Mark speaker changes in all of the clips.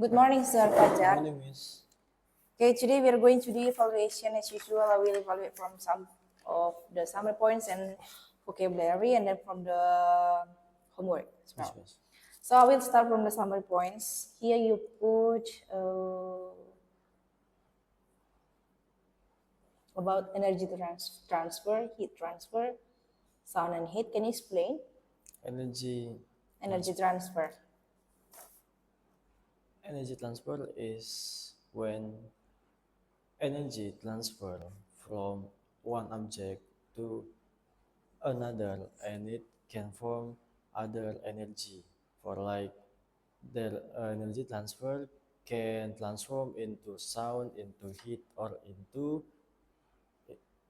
Speaker 1: Good morning, Sir Fajar.
Speaker 2: Morning, Miss.
Speaker 1: Okay, today we are going to do evaluation as usual. I will evaluate from some of the summary points and vocabulary, and then from the homework as
Speaker 2: Yes,
Speaker 1: well.
Speaker 2: Miss.
Speaker 1: So I will start from the summary points. Here you put about energy transfer, heat transfer, sound and heat. Can you explain?
Speaker 2: Energy
Speaker 1: Energy transfer.
Speaker 2: energy transfer is when energy transfer from one object to another, and it can form other energy. For like the energy transfer can transform into sound, into heat, or into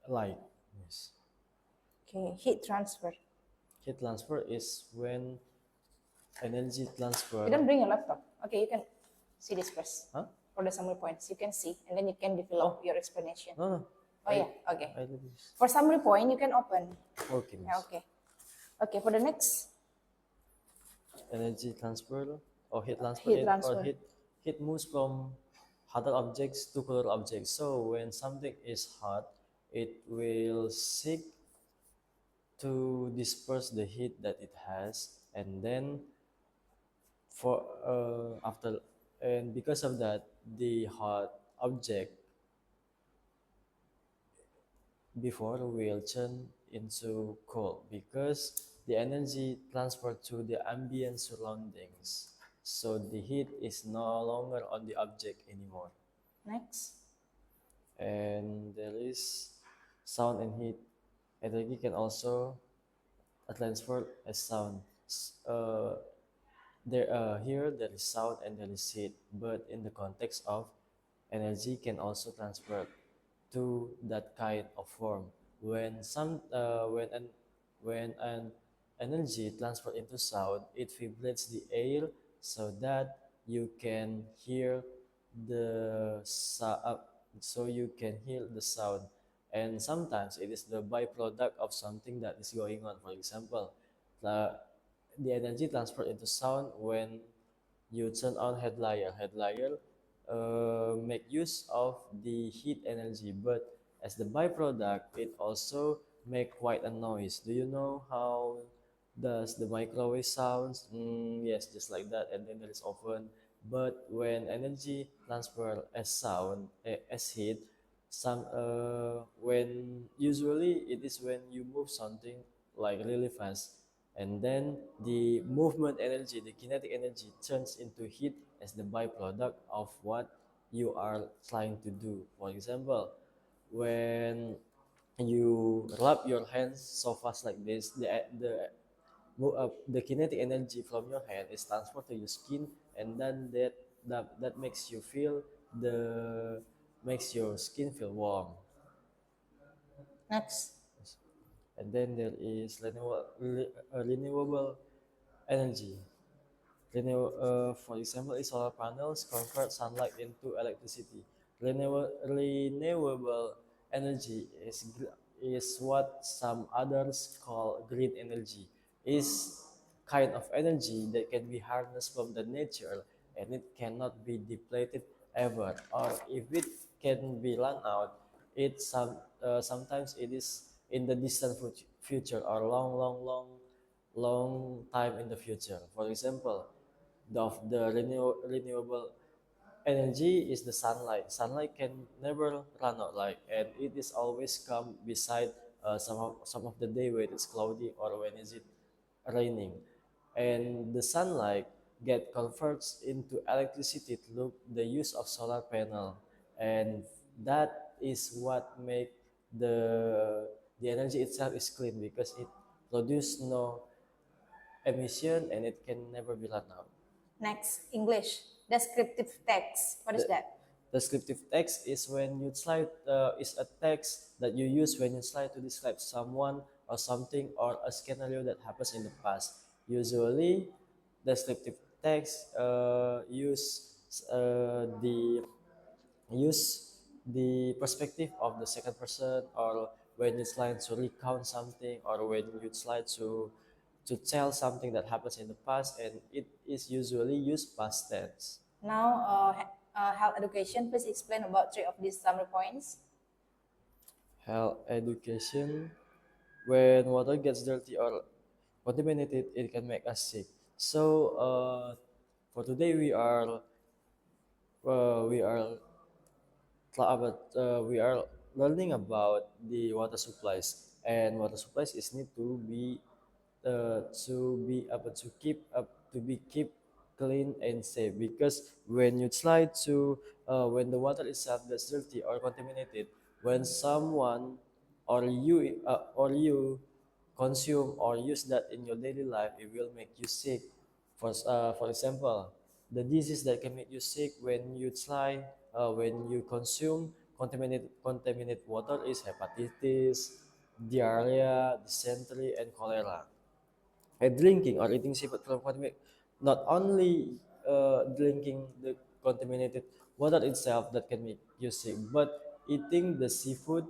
Speaker 2: light. Yes.
Speaker 1: Okay, heat transfer.
Speaker 2: Heat transfer is when energy
Speaker 1: You
Speaker 2: transfer.
Speaker 1: don't bring a laptop. Okay, you can see this first.
Speaker 2: Huh?
Speaker 1: For the summary points, you can see, and then you can develop your explanation.
Speaker 2: No.
Speaker 1: Oh yeah, okay.
Speaker 2: I do this.
Speaker 1: For summary point, you can open.
Speaker 2: Okay,
Speaker 1: Yeah,
Speaker 2: Miss.
Speaker 1: okay. Okay, for the next,
Speaker 2: Energy transfer or heat transfer,
Speaker 1: heat
Speaker 2: or
Speaker 1: transfer.
Speaker 2: heat moves from hotter objects to cooler objects. So when something is hot, it will seek to disperse the heat that it has, and then for after and because of that, the hot object before will turn into cold because the energy transferred to the ambient surroundings. So the heat is no longer on the object anymore.
Speaker 1: Next,
Speaker 2: And there is sound and heat. Energy can also transfer as sound. Here there is sound and there is heat, but in the context of energy can also transfer to that kind of form. When some when an energy transfer into sound, it vibrates the air so that you can hear the so you can hear the sound. And sometimes it is the byproduct of something that is going on. For example, the energy transfer into sound when you turn on headliner. Headliner make use of the heat energy, but as the byproduct, it also make quite a noise. Do you know how does the microwave sounds? Yes, just like that. And then there is oven. But when energy transfer as sound, as heat, when usually it is when you move something like really fast, and then the movement energy, the kinetic energy turns into heat as the byproduct of what you are trying to do. For example, when you rub your hands so fast like this, the kinetic energy from your hand is transferred to your skin, and then that makes you feel the makes your skin feel warm.
Speaker 1: next,
Speaker 2: And then there is renewable energy. For example, solar panels convert sunlight into electricity. Renewable energy is what some others call green energy. Is kind of energy that can be harnessed from the nature, and it cannot be depleted ever. Or if it can be run out, sometimes it is in the distant future, or long time in the future. For example, the renewable energy is the sunlight. Sunlight can never run out, like, and it is always come beside some of the day when it's cloudy or when is it raining, and the sunlight get converts into electricity through the use of solar panel, and that is what make the energy itself is clean because it produce no emission and it can never be run out.
Speaker 1: next. English. Descriptive text. What is
Speaker 2: The
Speaker 1: that?
Speaker 2: descriptive text is when you try is a text that you use when you try to describe someone or something or a scenario that happens in the past. Usually, descriptive text use the perspective of the second person, or when you try to recount something, or when you try to tell something that happens in the past, and it is usually used past tense.
Speaker 1: Now, health education, please explain about three of these summary points.
Speaker 2: Health education. When water gets dirty or contaminated, it can make us sick. So for today we are we are learning about the water supplies, and water supplies is need to be keep clean and safe, because when you try to when the water itself gets dirty or contaminated, when someone or you consume or use that in your daily life, it will make you sick. For example, the disease that can make you sick when you consume contaminated water is hepatitis, diarrhea, dysentery, and cholera. And drinking or eating seafood from contaminated, not only drinking the contaminated water itself that can make you sick, but eating the seafood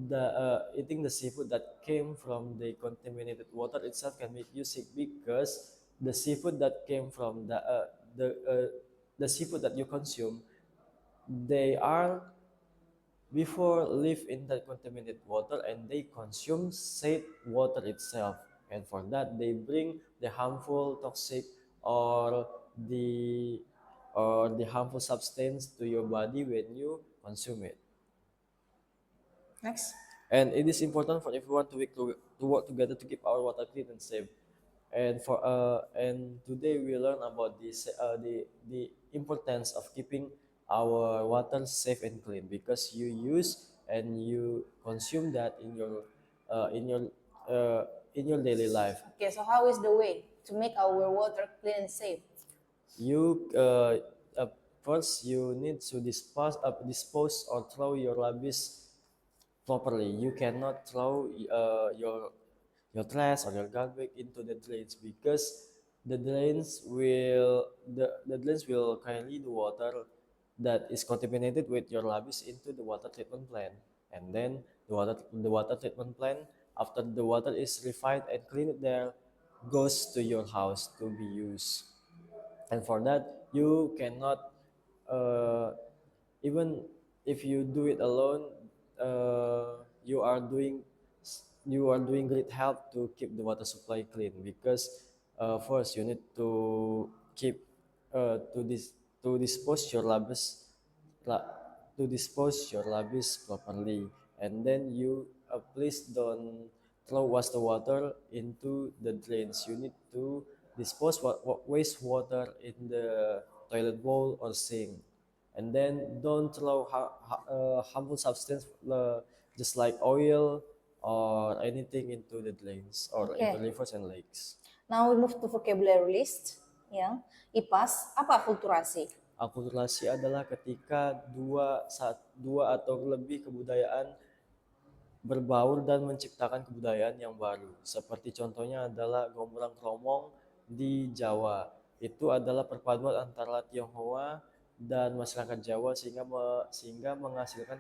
Speaker 2: that came from the contaminated water itself can make you sick, because the seafood that came from the uh, the seafood that you consume, they are before live in the contaminated water and they consume said water itself, and for that they bring the harmful toxic or the the harmful substance to your body when you consume it.
Speaker 1: Next.
Speaker 2: And it is important for everyone to work together to keep our water clean and safe. And today we learn about the importance of keeping our water safe and clean, because you use and you consume that in your uh, in your uh, in your daily life.
Speaker 1: Okay, so how is the way to make our water clean and safe?
Speaker 2: You first you need to dispose or throw your rubbish properly. You cannot throw your trash or your garbage into the drains, because the drains will carry the water that is contaminated with your rubbish into the water treatment plant, and then the water treatment plant, after the water is refined and cleaned there, goes to your house to be used. And for that you cannot uh, even if you do it alone, uh, you are doing you are doing great help to keep the water supply clean, because first you need to keep to dispose your rubbish la- to dispose your rubbish properly, and then you please don't throw waste water into the drains. You need to dispose wastewater in the toilet bowl or sink, and then don't throw harmful substance just like oil or anything into the drains or into
Speaker 1: Okay.
Speaker 2: rivers and lakes.
Speaker 1: Now we move to vocabulary list. Ya, IPAS, apa akulturasi?
Speaker 2: Akulturasi adalah ketika dua atau lebih kebudayaan berbaur dan menciptakan kebudayaan yang baru. Seperti contohnya adalah Gombrang Kromong di Jawa. Itu adalah perpaduan antara Tionghoa dan masyarakat Jawa sehingga menghasilkan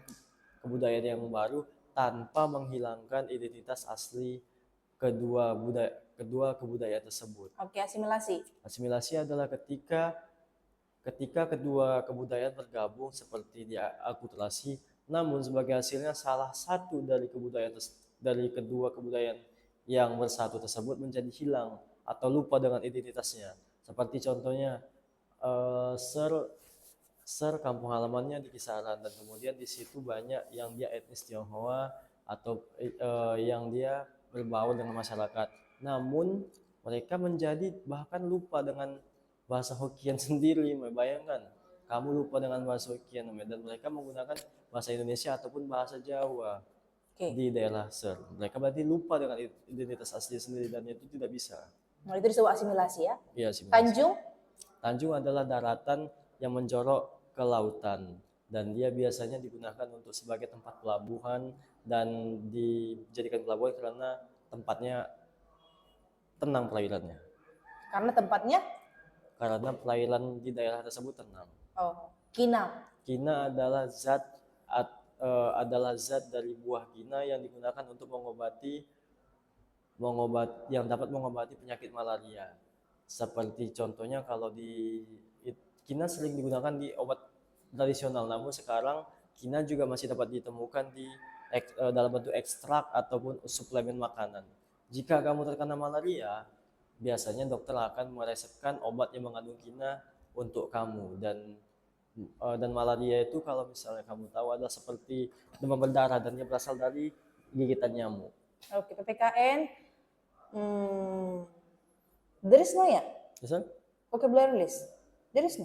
Speaker 2: kebudayaan yang baru tanpa menghilangkan identitas asli kedua kebudayaan tersebut.
Speaker 1: Oke, asimilasi.
Speaker 2: Asimilasi adalah ketika kedua kebudayaan bergabung seperti di akulturasi, namun sebagai hasilnya salah satu dari kedua kebudayaan yang bersatu tersebut menjadi hilang atau lupa dengan identitasnya. Seperti contohnya Ser Ser kampung halamannya di Kisaran, dan kemudian di situ banyak yang dia etnis Tionghoa atau yang dia berbaur dengan masyarakat. Namun mereka menjadi bahkan lupa dengan bahasa Hokkien sendiri. Bayangkan, kamu lupa dengan bahasa Hokkien dan mereka menggunakan bahasa Indonesia ataupun bahasa Jawa di daerah Ser. Mereka berarti lupa dengan identitas asli sendiri, dan itu tidak bisa.
Speaker 1: Nah, itu disebut asimilasi ya.
Speaker 2: Iya, asimilasi.
Speaker 1: Tanjung?
Speaker 2: Tanjung adalah daratan yang menjorok ke lautan, dan dia biasanya digunakan untuk sebagai tempat pelabuhan dan dijadikan pelabuhan karena tempatnya tenang perairannya. Karena perairan di daerah tersebut tenang.
Speaker 1: Oh, kina.
Speaker 2: Kina adalah zat dari buah kina yang digunakan untuk yang dapat mengobati penyakit malaria. Seperti contohnya kalau kina sering digunakan di obat tradisional, namun sekarang kina juga masih dapat ditemukan di dalam bentuk ekstrak ataupun suplemen makanan. Jika kamu terkena malaria, biasanya dokter akan meresepkan obat yang mengandung kina untuk kamu. Dan malaria itu kalau misalnya kamu tahu adalah seperti demam berdarah dan dia berasal dari gigitan nyamuk.
Speaker 1: Oke, PPKN. There is no ya?
Speaker 2: Bisa?
Speaker 1: Vocabulary list. There is no.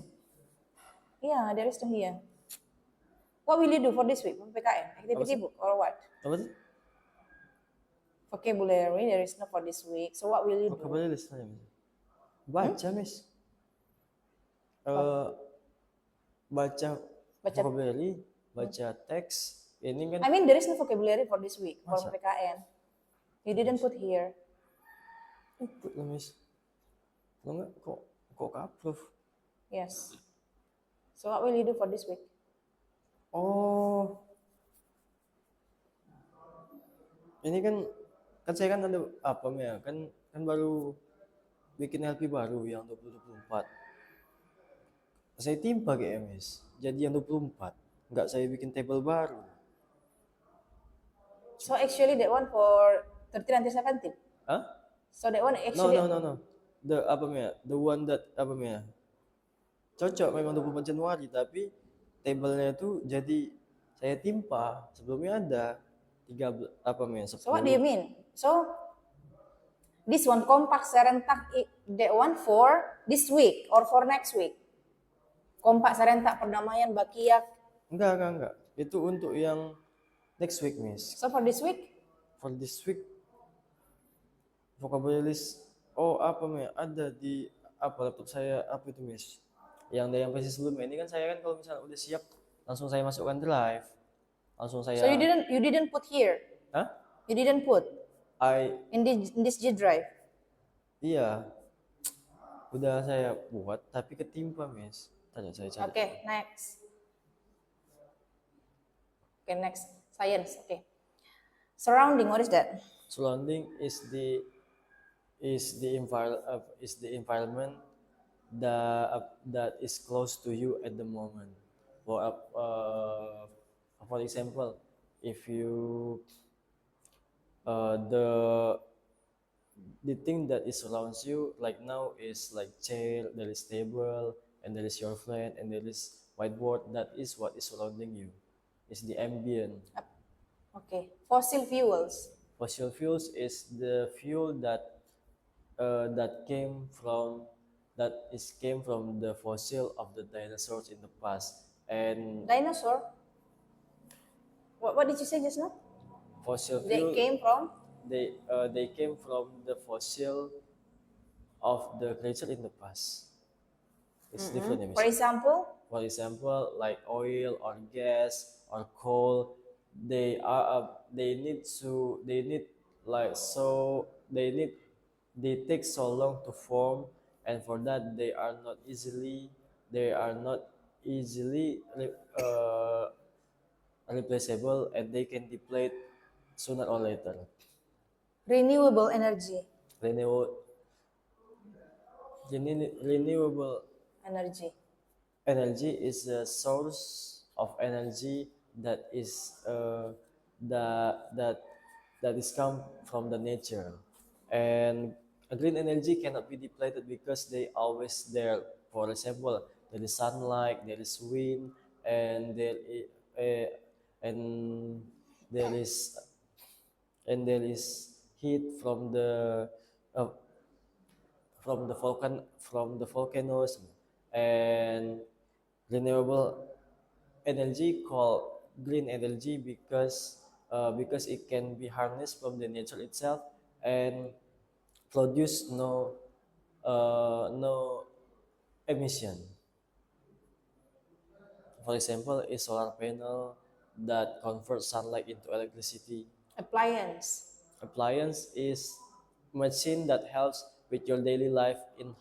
Speaker 1: Yeah, there is no here. What will you do for this week? PPKN? Activity book or what?
Speaker 2: Apa sih?
Speaker 1: Vocabulary, there is no for this week. So what will you do?
Speaker 2: Vocabulary list aja, Miss. Baca, Miss. Baca vocabulary, baca teks. Ini kan
Speaker 1: I mean, there is no vocabulary for this week for
Speaker 2: Masa?
Speaker 1: PPKN. You didn't put here.
Speaker 2: ikut lah, Miss. Kalau enggak kok ke-approve?
Speaker 1: Yes. So what will you do for this week?
Speaker 2: Oh. Ini kan saya kan ada apa ya? Kan baru bikin LP baru yang 2024. Saya timpa kayak Miss. Jadi yang 24. Enggak saya bikin table baru.
Speaker 1: So actually that one for 13 until 17.
Speaker 2: Hah?
Speaker 1: So that one actually
Speaker 2: No. The one that cocok memang 24 Januari tapi tablenya itu jadi saya timpa sebelumnya ada 10.
Speaker 1: So what do you mean? So this one kompak serentak that one for this week or for next week? Kompak serentak perdamaian Bakiak.
Speaker 2: Enggak. Itu untuk yang next week, Miss.
Speaker 1: So for this week?
Speaker 2: For this week vocabulary list ada di laptop saya itu, Miss. Yang dari yang versi sebelumnya ini kan saya kan kalau misalnya udah siap langsung saya masukkan drive. Langsung saya
Speaker 1: So you didn't put here?
Speaker 2: Hah?
Speaker 1: You didn't put in this G drive?
Speaker 2: Iya. Udah saya buat tapi ketimpa, Miss. Tanya saya cari.
Speaker 1: Okay, next. Okay, next. Science. Okay. Surrounding, what is that?
Speaker 2: Surrounding is the environment that is close to you at the moment. For example, if you the thing that is surrounds you like now is like chair, there is table, and there is your friend, and there is whiteboard. That is what is surrounding you. It's the ambient.
Speaker 1: Okay. Fossil fuels.
Speaker 2: Fossil fuels is the fuel that came from the fossil of the dinosaurs in the past. And
Speaker 1: Dinosaur. What did you say just now?
Speaker 2: fossil
Speaker 1: They
Speaker 2: fuel
Speaker 1: came from?
Speaker 2: they came from the fossil of the creature in the past. It's different, ya, Miss.
Speaker 1: For example?
Speaker 2: For example, like oil or gas or coal, they take so long to form, and for that they are not easily replaceable, and they can deplete sooner or later.
Speaker 1: Renewable energy.
Speaker 2: Renewable energy is a source of energy that is come from the nature, and a green energy cannot be depleted because they always there. For example, there is sunlight, there is wind, and there is heat from the volcanoes, and renewable energy called green energy because it can be harnessed from the nature itself and produce no emission. For example, a solar panel that converts sunlight into electricity.
Speaker 1: Appliance.
Speaker 2: Appliance is machine that helps with your daily life in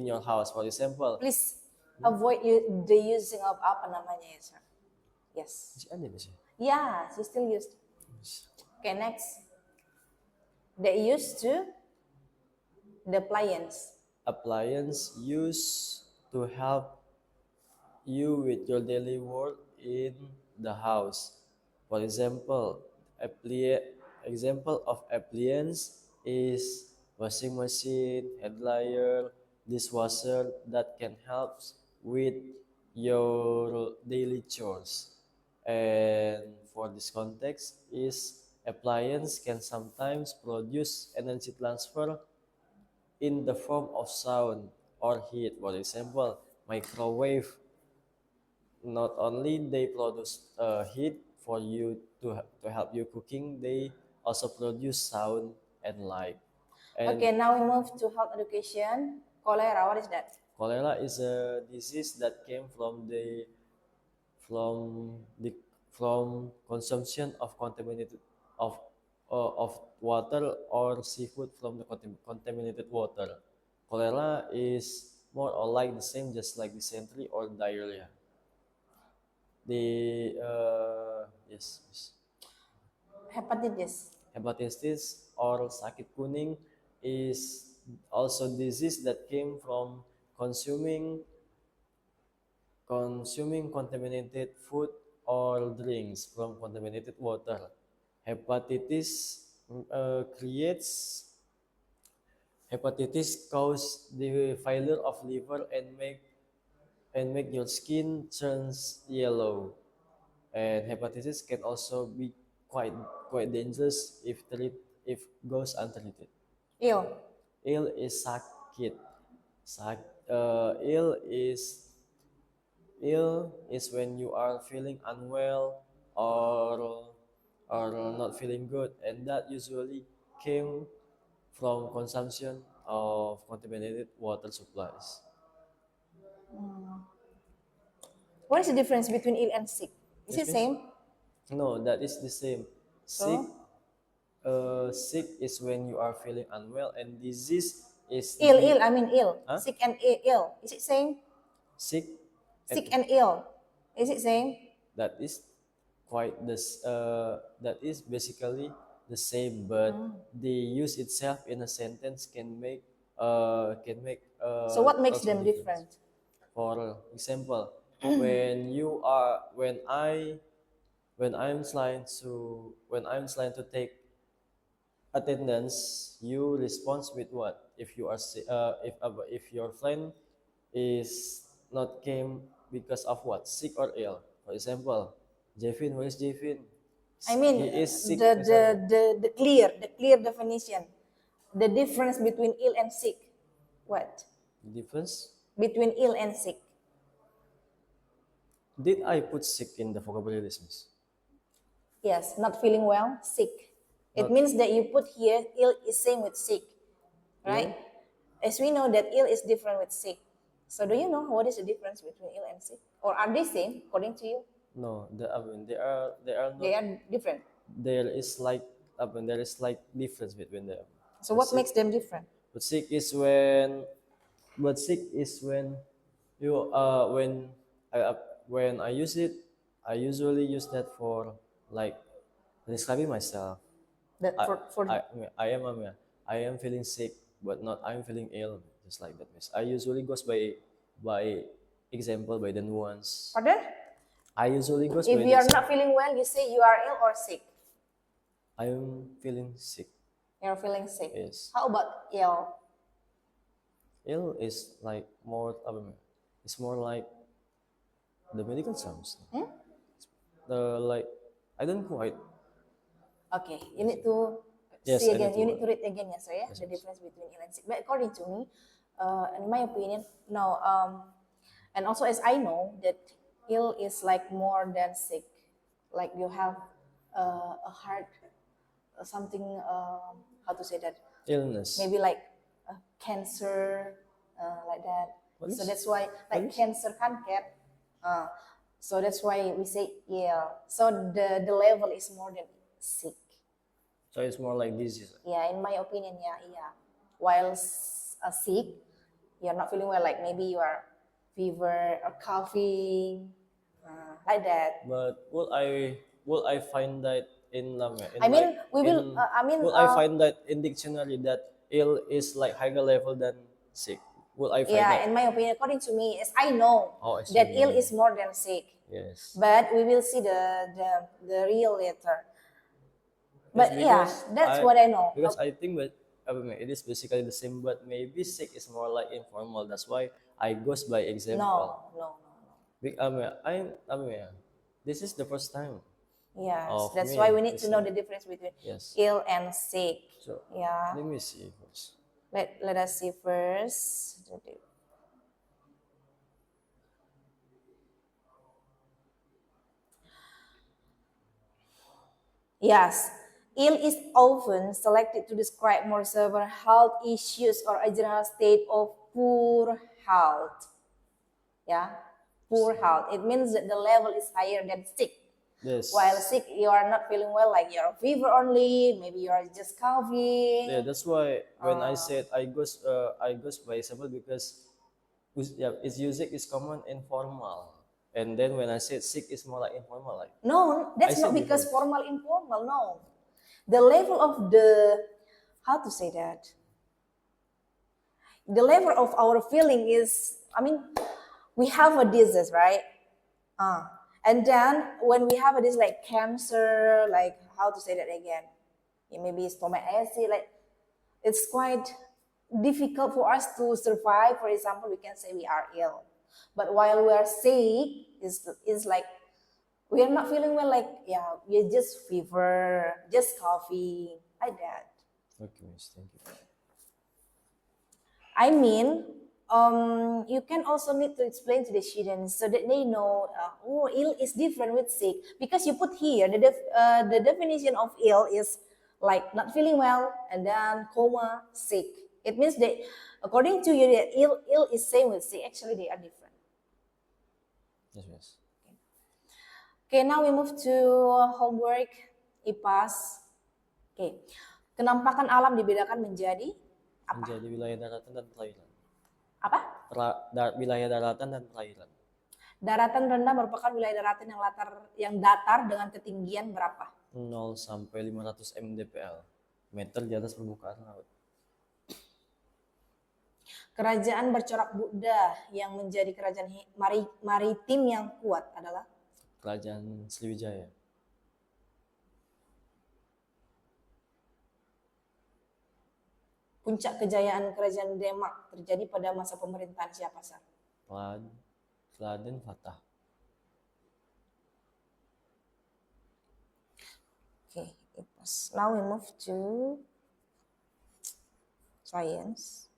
Speaker 2: your house. For example,
Speaker 1: Please avoid the using of apa namanya ya, sir. Yes.
Speaker 2: masih ada masih.
Speaker 1: Yeah, she still used. Okay, next. They used to the appliance.
Speaker 2: Appliance use to help you with your daily work in the house. For example, example of appliance is washing machine, hair dryer, dishwasher that can help with your daily chores. And for this context is appliance can sometimes produce energy transfer in the form of sound or heat. For example, microwave not only they produce heat for you to help you cooking, they also produce sound and light. And
Speaker 1: Okay, now we move to health education. Cholera, what is that?
Speaker 2: cholera is a disease that came from the from consumption of of water or seafood from the contaminated water. Cholera is more or like the same, just like dysentery or diarrhea. The yes, yes.
Speaker 1: Hepatitis.
Speaker 2: Hepatitis or sakit kuning is also disease that came from consuming contaminated food or drinks from contaminated water. Hepatitis creates hepatitis cause the failure of liver and make your skin turns yellow. And hepatitis can also be quite dangerous if goes untreated.
Speaker 1: Ill.
Speaker 2: Ill is sakit. Ill is when you are feeling unwell or not feeling good, and that usually came from consumption of contaminated water supplies.
Speaker 1: What is the difference between ill and sick? Is it
Speaker 2: Yes, miss?
Speaker 1: same?
Speaker 2: No, that is the same. Sick,
Speaker 1: So
Speaker 2: sick is when you are feeling unwell, and disease is
Speaker 1: ill. I mean ill.
Speaker 2: Huh?
Speaker 1: Sick and ill. Is it same?
Speaker 2: Sick.
Speaker 1: Sick and ill. Is it same?
Speaker 2: That is quite this. That is basically the same, but the use itself in a sentence can make
Speaker 1: So what makes
Speaker 2: also
Speaker 1: them
Speaker 2: difference.
Speaker 1: different?
Speaker 2: For example, when you are when I'm trying to take attendance, you respond with what? If you are if your friend is not came because of what? Sick or ill. For example, Jeffin, where is Jeffin?
Speaker 1: I mean
Speaker 2: He is sick.
Speaker 1: the clear definition. The difference between ill and sick. What?
Speaker 2: The difference?
Speaker 1: Between ill and sick.
Speaker 2: Did I put sick in the vocabulary list, miss?
Speaker 1: Yes, not feeling well, sick. It
Speaker 2: Not-
Speaker 1: means that you put here ill is same with sick, right? As we know that ill is different with sick. So do you know what is the difference between ill and sick? Or are they same according to you?
Speaker 2: No, I mean, they are not.
Speaker 1: They are different.
Speaker 2: There is like difference between them.
Speaker 1: So what makes them different?
Speaker 2: But sick is when you when I use it, I usually use that for like describing myself.
Speaker 1: That
Speaker 2: I,
Speaker 1: for
Speaker 2: I am feeling sick, but not I'm feeling ill, just like that. Miss. I usually goes by example, by the nuance.
Speaker 1: pardon?
Speaker 2: I usually goes
Speaker 1: If
Speaker 2: by
Speaker 1: you are not feeling well, you say you are ill or sick.
Speaker 2: I am feeling sick.
Speaker 1: You're feeling sick.
Speaker 2: Yes.
Speaker 1: How about ill?
Speaker 2: Ill is like more. It's more like the medical terms. The like I don't quite.
Speaker 1: Okay, you need to
Speaker 2: Yes,
Speaker 1: see
Speaker 2: I
Speaker 1: again.
Speaker 2: need
Speaker 1: You
Speaker 2: to-
Speaker 1: need to read again, yes, sir. Yeah? The difference between ill and sick. But according to me, in my opinion, no. And also as I know that ill is like more than sick. Like you have a heart, something. How to say that?
Speaker 2: Illness.
Speaker 1: Maybe like cancer, like that.
Speaker 2: What
Speaker 1: So
Speaker 2: is-
Speaker 1: that's why like cancer kanker. So that's why we say ill. So the level is more than sick.
Speaker 2: So it's more like disease.
Speaker 1: Yeah, in my opinion, yeah. While sick, you're not feeling well. Like maybe you are fever or coughing, like that.
Speaker 2: But will I find that in
Speaker 1: I mean, we will.
Speaker 2: will I find that in dictionary that ill is like higher level than sick? will I find
Speaker 1: Yeah,
Speaker 2: out?
Speaker 1: in my opinion, according to me, is I know
Speaker 2: Oh,
Speaker 1: that
Speaker 2: actually,
Speaker 1: ill is more than sick.
Speaker 2: yes.
Speaker 1: But we will see the real later.
Speaker 2: Yes,
Speaker 1: But yeah,
Speaker 2: because
Speaker 1: that's what I know.
Speaker 2: I think that I mean, it is basically the same, but maybe sick is more like informal. That's why I goes by example.
Speaker 1: No.
Speaker 2: I mean, yeah, this is the first time
Speaker 1: Yes,
Speaker 2: of
Speaker 1: that's why
Speaker 2: me
Speaker 1: we need to know
Speaker 2: listening.
Speaker 1: the difference between
Speaker 2: Yes.
Speaker 1: ill and sick.
Speaker 2: So
Speaker 1: Yeah.
Speaker 2: let me see first.
Speaker 1: Let us see first. Yes, ill is often selected to describe more severe health issues or a general state of poor health. Yeah, poor health. It means that the level is higher than sick.
Speaker 2: Yes.
Speaker 1: While sick, you are not feeling well, like you're a fever only, maybe you are just coughing.
Speaker 2: Yeah, that's why when I said I goes by example because yeah, its usage is common informal. And then when I said sick is more like informal, like
Speaker 1: No,
Speaker 2: I
Speaker 1: that's not
Speaker 2: said
Speaker 1: because
Speaker 2: before.
Speaker 1: formal, informal. No, the level of the, how to say that? The level of our feeling is, I mean, we have a disease, right? And then when we have a disease like cancer, like how to say that again? Yeah, maybe stomach acid, like it's quite difficult for us to survive. For example, we can say we are ill, but while we are sick, is like we are not feeling well. Like yeah, we just fever, just coffee, like that.
Speaker 2: Okay, miss, thank you.
Speaker 1: I mean, you can also need to explain to the students so that they know, oh, ill is different with sick. Because you put here, the definition of ill is like not feeling well and then coma, sick. It means that according to you, that ill is same with sick. Actually, they are different.
Speaker 2: Yes, miss.
Speaker 1: Okay, now we move to homework, IPAS. Okay, kenampakan alam dibedakan menjadi apa?
Speaker 2: Menjadi wilayah daratan dan perairan.
Speaker 1: Apa?
Speaker 2: Wilayah daratan dan perairan.
Speaker 1: Daratan rendah merupakan wilayah daratan yang datar dengan ketinggian berapa?
Speaker 2: 0 sampai 500 mdpl, meter di atas permukaan laut.
Speaker 1: Kerajaan bercorak Buddha yang menjadi kerajaan maritim yang kuat adalah
Speaker 2: Kerajaan Sriwijaya.
Speaker 1: puncak kejayaan kerajaan Demak terjadi pada masa pemerintahan siapa, Sar?
Speaker 2: Raden Fatah.
Speaker 1: Okay, now we move to science.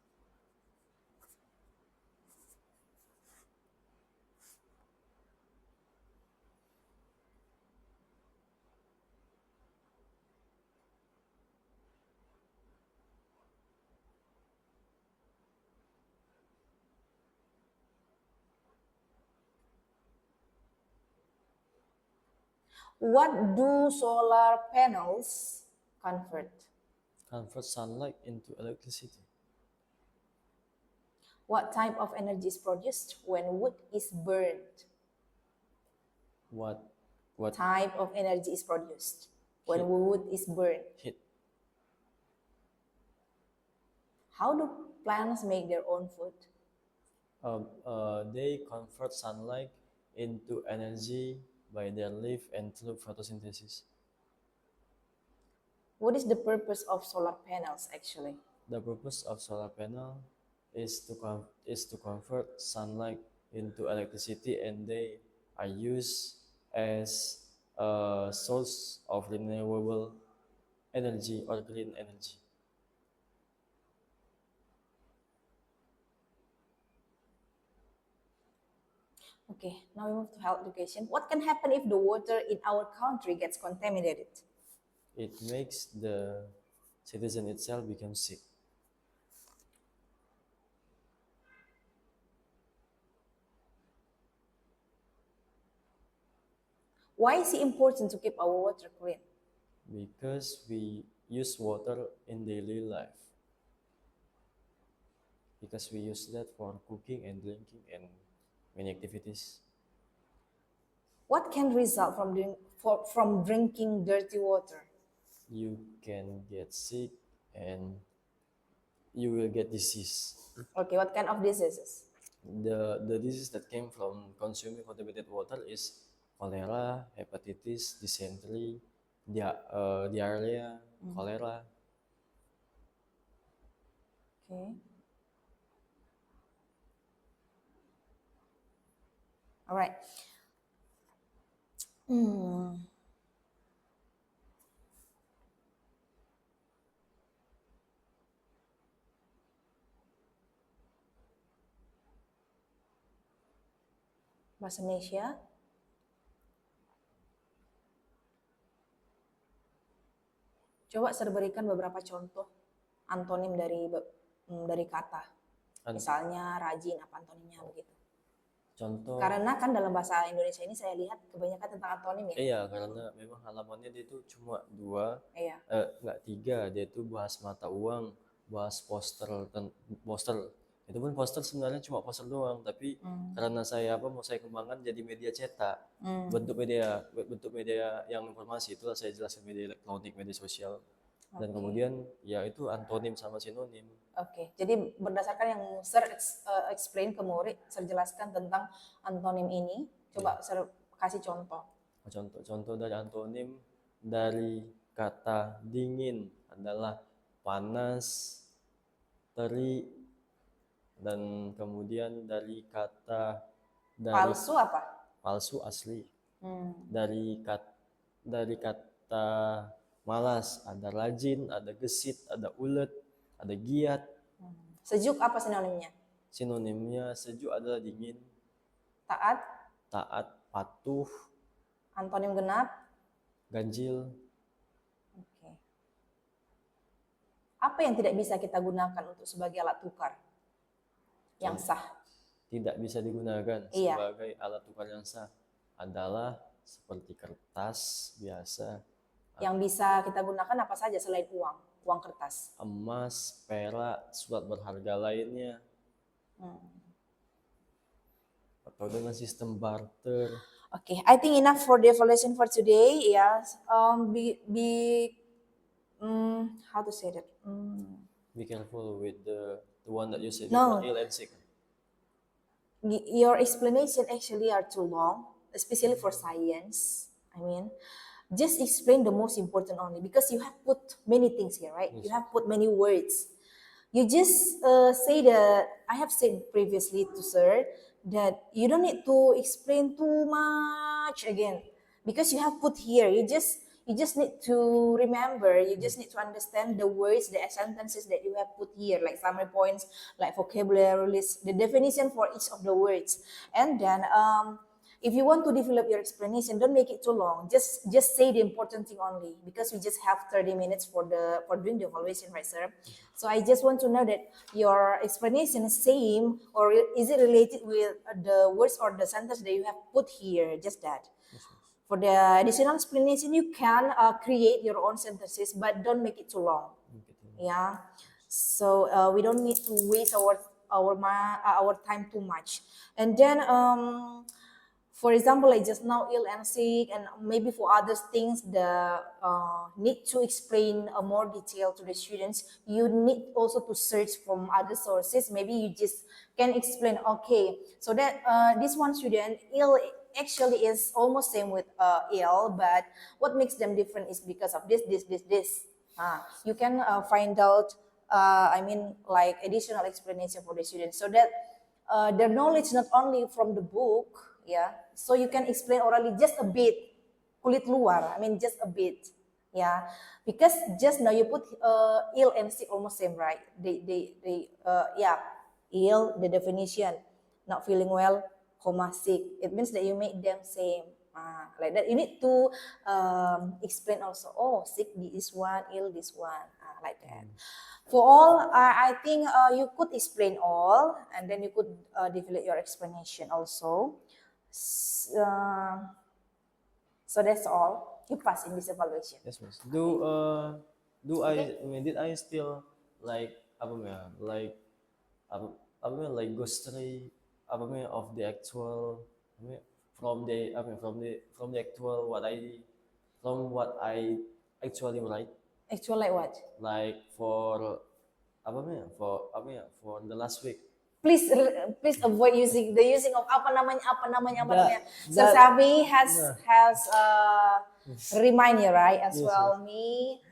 Speaker 1: What do solar panels convert?
Speaker 2: Convert sunlight into electricity.
Speaker 1: What type of energy is produced when wood is burned?
Speaker 2: What
Speaker 1: Type of energy is produced when
Speaker 2: Heat.
Speaker 1: wood is burned?
Speaker 2: Heat.
Speaker 1: How do plants make their own food?
Speaker 2: They convert sunlight into energy by their leaf and through photosynthesis.
Speaker 1: What is the purpose of solar panels actually?
Speaker 2: The purpose of solar panel is to convert sunlight into electricity, and they are used as a source of renewable energy or green energy.
Speaker 1: Okay, now we move to health education. What can happen if the water in our country gets contaminated?
Speaker 2: It makes the citizen itself become sick.
Speaker 1: Why is it important to keep our water clean?
Speaker 2: Because we use water in daily life. Because we use that for cooking and drinking and many activities.
Speaker 1: What can result from drinking dirty water?
Speaker 2: You can get sick and you will get disease.
Speaker 1: Okay, what kind of diseases?
Speaker 2: The disease that came from consuming contaminated water is cholera, hepatitis, dysentery, diarrhea, cholera.
Speaker 1: Okay. All right. Hmm. Bahasa Indonesia. Coba saya berikan beberapa contoh antonim dari kata.
Speaker 2: An-
Speaker 1: Misalnya rajin, apa antonimnya begitu.
Speaker 2: Contoh,
Speaker 1: Karena kan dalam bahasa Indonesia ini saya lihat kebanyakan tentang antonim ya.
Speaker 2: iya karena memang halamannya dia itu cuma dua,
Speaker 1: Iya.
Speaker 2: nggak tiga, dia itu bahas mata uang, bahas poster. Itu pun poster sebenarnya cuma poster doang, tapi karena saya mau saya kembangkan jadi media cetak, bentuk media yang informasi itulah saya jelaskan media elektronik, media sosial, dan
Speaker 1: Oke.
Speaker 2: kemudian ya itu antonim sama sinonim.
Speaker 1: Oke, jadi berdasarkan yang Sir explain ke murid, saya jelaskan tentang antonim ini. Coba Sir kasih contoh.
Speaker 2: Contoh dari antonim dari kata dingin adalah panas, terik, dan kemudian dari
Speaker 1: Palsu apa?
Speaker 2: palsu asli.
Speaker 1: Hmm.
Speaker 2: Dari kata malas ada rajin, ada gesit, ada ulet, ada giat.
Speaker 1: Sejuk apa sinonimnya?
Speaker 2: Sinonimnya sejuk adalah dingin,
Speaker 1: Taat,
Speaker 2: taat, patuh,
Speaker 1: antonim genap.
Speaker 2: ganjil.
Speaker 1: Oke. Apa yang tidak bisa kita gunakan untuk sebagai alat tukar yang sah?
Speaker 2: Tidak bisa digunakan
Speaker 1: Iya.
Speaker 2: sebagai alat tukar yang sah adalah seperti kertas biasa,
Speaker 1: Yang bisa kita gunakan apa saja selain uang, uang kertas.
Speaker 2: emas, perak, surat berharga lainnya, atau dengan sistem barter.
Speaker 1: Okay, I think enough for the evaluation for today. Yes. How to say that?
Speaker 2: Be careful with the one that you said
Speaker 1: No.
Speaker 2: before, ill and sick.
Speaker 1: Your explanation actually are too long, especially for science. I mean, just explain the most important only because you have put many things here, right? You have put many words. You just say that I have said previously to Sir that you don't need to explain too much again because you have put here. You just need to remember. You just need to understand the words, the sentences that you have put here, like summary points, like vocabulary list, the definition for each of the words, and then if you want to develop your explanation, don't make it too long. Just say the important thing only because we just have 30 minutes for doing the evaluation, right, Sir? So I just want to know that your explanation is same or is it related with the words or the sentence that you have put here? Just that. For the additional explanation, you can create your own sentences, but don't make it too long. Yeah. So we don't need to waste our time too much. And then for example, like just now ill and sick, and maybe for other things, the need to explain more detail to the students. You need also to search from other sources. Maybe you just can explain. Okay, so that this one student ill actually is almost same with ill, but what makes them different is because of this. You can find out. Like additional explanation for the students, so that their knowledge not only from the book, yeah. So you can explain orally just a bit, kulit luar. Just a bit, yeah. Because just now you put ill and sick almost same, right? Ill the definition, not feeling well, sick. It means that you make them same. Like that. You need to explain also. Oh, sick this one, ill this one, like that. For all, I think you could explain all, and then you could develop your explanation also. So that's all. You pass in this evaluation.
Speaker 2: Yes, Mas. Did I still like like go stray of the actual from the actual what I actually write,
Speaker 1: Actual like what?
Speaker 2: like for for the last week.
Speaker 1: Please avoid the using of apa namanya. So
Speaker 2: That-
Speaker 1: Sabi has
Speaker 2: Nah.
Speaker 1: has remind you right as well me.